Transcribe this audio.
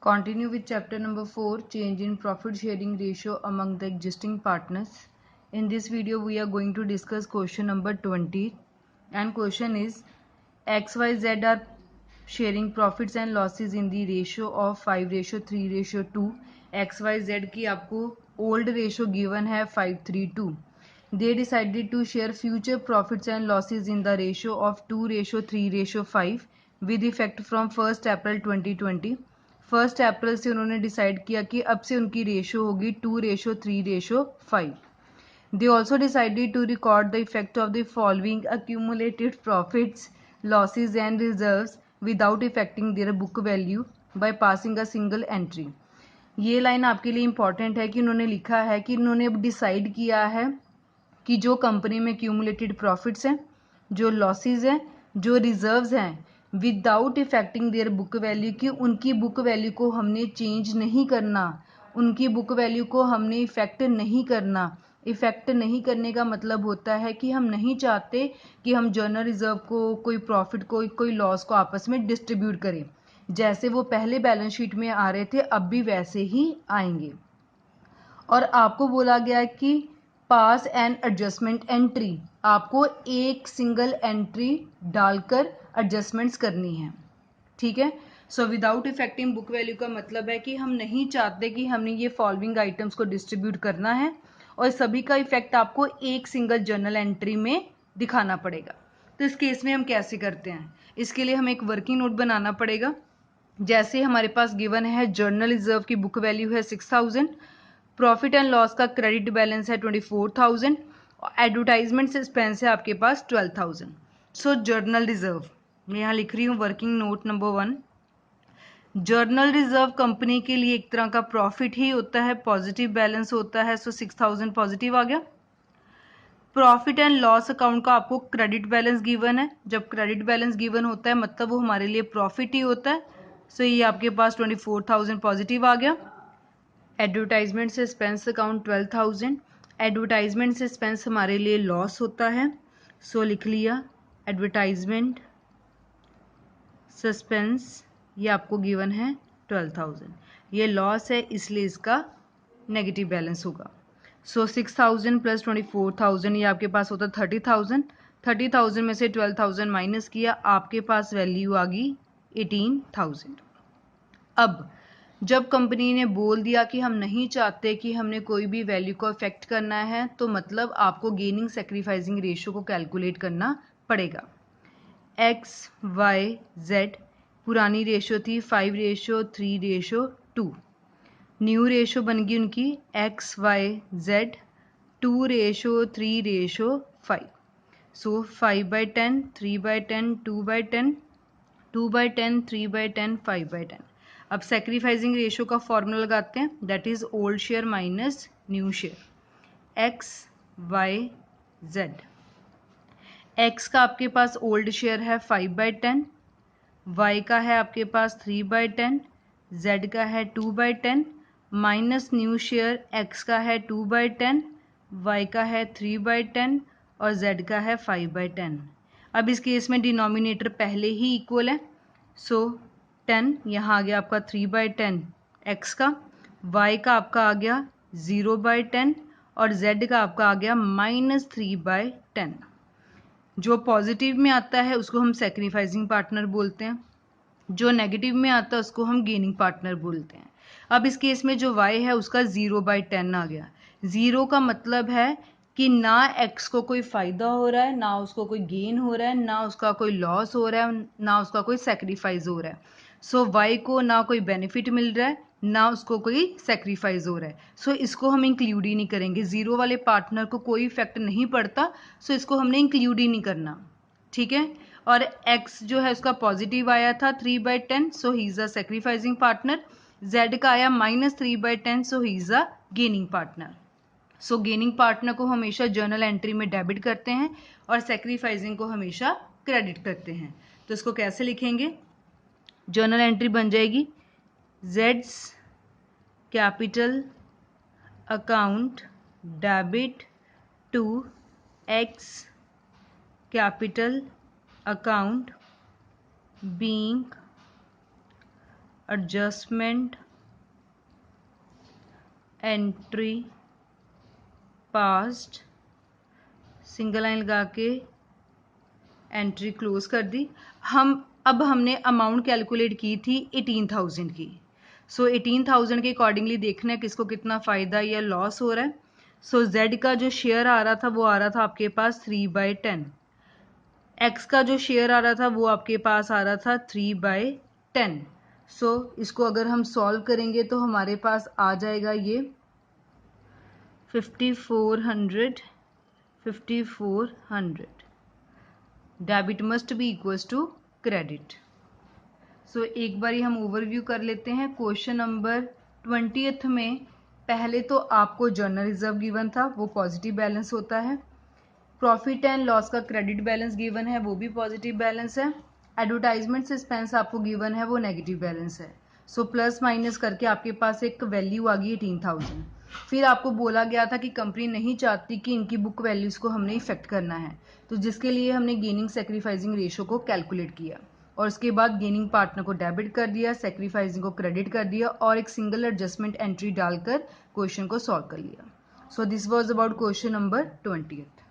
Continue with chapter number 4, change in profit sharing ratio among the existing partners. In this video we are going to discuss question number 20, and question is XYZ are sharing profits and losses in the ratio of 5:3:2. XYZ की आपको old ratio given है 5:3:2. They decided to share future profits and losses in the ratio of 2:3:5 with effect from 1st April 2020. 1 अप्रैल से उन्होंने decide किया कि अब से उनकी रेशो होगी 2:3:5. They also decided to record the effect of the following accumulated profits, losses and reserves without affecting their book value by passing a single entry. ये line आपके लिए इंपॉर्टेंट है कि उन्होंने लिखा है कि उन्होंने अब डिसाइड किया है कि जो कंपनी में क्यूमुलेटेड प्रॉफिट्स हैं, जो लॉसेज हैं, जो रिजर्व्स हैं, without affecting their book value, की उनकी बुक वैल्यू को हमने चेंज नहीं करना, उनकी बुक वैल्यू को हमने इफेक्ट नहीं करना. इफेक्ट नहीं करने का मतलब होता है कि हम नहीं चाहते कि हम जर्नल रिजर्व को, कोई प्रॉफिट को, कोई लॉस को आपस में डिस्ट्रीब्यूट करें. जैसे वो पहले बैलेंस शीट में आ रहे थे अब भी वैसे ही आएंगे. और आपको बोला गया कि पास एंड एडजस्टमेंट एंट्री, आपको एक सिंगल एंट्री डालकर एडजस्टमेंट्स करनी है. ठीक है. So without affecting book value का मतलब है कि हम नहीं चाहते कि हमने ये फॉलोइंग आइटम्स को डिस्ट्रीब्यूट करना है और सभी का इफेक्ट आपको एक सिंगल जर्नल एंट्री में दिखाना पड़ेगा. तो इस केस में हम कैसे करते हैं, इसके लिए हमें एक वर्किंग नोट बनाना पड़ेगा. जैसे हमारे पास गिवन है जर्नल रिजर्व की बुक वैल्यू है 6000, प्रॉफिट एंड लॉस का क्रेडिट बैलेंस है 24000, एडवर्टाइजमेंट एक्सपेंस है आपके पास 12000. सो जर्नल रिजर्व मैं यहाँ लिख रही हूँ working note number 1. Journal reserve company के लिए एक तरह का प्रॉफिट ही होता है, पॉजिटिव बैलेंस होता है. सो 6000 पॉजिटिव आ गया. प्रॉफिट एंड लॉस अकाउंट का आपको क्रेडिट बैलेंस गिवन है. जब क्रेडिट बैलेंस गिवन होता है मतलब वो हमारे लिए प्रॉफिट ही होता है. सो ये आपके पास 24000 पॉजिटिव आ गया. एडवर्टाइजमेंट से एक्सपेंस अकाउंट 12000. एडवर्टाइजमेंट से एक्सपेंस हमारे लिए लॉस होता है. सो लिख लिया एडवर्टाइजमेंट सस्पेंस, ये आपको गिवन है 12000. ये लॉस है इसलिए इसका नेगेटिव बैलेंस होगा. सो 6000 प्लस 24000 ये आपके पास होता है 30000. 30000 में से 12000 माइनस किया, आपके पास वैल्यू आ गई 18000. अब जब कंपनी ने बोल दिया कि हम नहीं चाहते कि हमने कोई भी वैल्यू को अफेक्ट करना है, तो मतलब आपको गेनिंग सेक्रीफाइसिंग रेशियो को कैलकुलेट करना पड़ेगा. एक्स वाई जेड पुरानी रेशियो थी 5:3:2. न्यू रेशियो बन गई उनकी एक्स वाई जेड 2:3:5. सो 5/10, 3/10, 2/10, 2/10, 3/10, 5/10. अब सेक्रीफाइसिंग रेशियो का फॉर्मूला लगाते हैं, that is old share minus new share. X Y Z, X का आपके पास ओल्ड शेयर है 5/10, वाई का है आपके पास 3/10, जेड का है 2/10, माइनस न्यू शेयर एक्स का है 2/10, वाई का है 3/10 और जेड का है 5/10. अब इस केस में डिनोमिनेटर पहले ही इक्वल है. सो 10 यहाँ आ गया आपका 3/10 एक्स का, वाई का आपका आ गया 0/10 और जेड का आपका आ गया -3/10. जो पॉजिटिव में आता है उसको हम सेक्रीफाइसिंग पार्टनर बोलते हैं, जो नेगेटिव में आता है उसको हम गेनिंग पार्टनर बोलते हैं. अब इस केस में जो y है उसका 0/10 आ गया. 0 का मतलब है कि ना x को कोई फ़ायदा हो रहा है, ना उसको कोई गेन हो रहा है, ना उसका कोई लॉस हो रहा है, ना उसका कोई सेक्रीफाइस हो रहा है. सो y को ना कोई बेनिफिट मिल रहा है, ना उसको कोई सेक्रीफाइस हो रहा है. सो इसको हम इंक्लूड ही नहीं करेंगे. 0 वाले पार्टनर को कोई इफेक्ट नहीं पड़ता, सो इसको हमने इंक्लूड ही नहीं करना. ठीक है. और x जो है उसका पॉजिटिव आया था 3/10, so he is a sacrificing partner. z का आया -3/10, so he is a gaining partner. So gaining partner को हमेशा जर्नल एंट्री में डेबिट करते हैं और सेक्रीफाइसिंग को हमेशा क्रेडिट करते हैं. तो इसको कैसे लिखेंगे, जर्नल एंट्री बन जाएगी जेड्स capital account debit to X capital account being adjustment entry passed, single line लगा के एंट्री क्लोज कर दी। अब हमने अमाउंट कैलकुलेट की थी 18,000 की। सो 18,000 के अकॉर्डिंगली देखना है किसको कितना फ़ायदा या लॉस हो रहा है। सो Z का जो शेयर आ रहा था वो आ रहा था आपके पास 3/10। X का जो शेयर आ रहा था वो आपके पास आ रहा था 3/10। सो इसको अगर हम सॉल्व करेंगे तो हमारे पास आ जाएगा ये 5400। Debit must be equals to credit. So एक बारी हम ओवरव्यू कर लेते हैं। क्वेश्चन नंबर 20th में पहले तो आपको जर्नल रिजर्व गिवन था, वो पॉजिटिव बैलेंस होता है। प्रॉफिट एंड लॉस का क्रेडिट बैलेंस गिवन है, वो भी पॉजिटिव बैलेंस है। एडवर्टाइजमेंट सस्पेंस आपको गिवन है, वो नेगेटिव बैलेंस है। सो प्लस माइनस करके आपके पास एक वैल्यू आ गई 18,000। फिर आपको बोला गया था कि कंपनी नहीं चाहती कि इनकी बुक वैल्यूज को हमने इफेक्ट करना है, तो जिसके लिए हमने गेनिंग सेक्रीफाइसिंग रेशो को कैलकुलेट किया और उसके बाद गेनिंग पार्टनर को डेबिट कर दिया, सेक्रीफाइसिंग को क्रेडिट कर दिया और एक सिंगल एडजस्टमेंट एंट्री डालकर क्वेश्चन को सॉल्व कर लिया। So this was about question number 20th।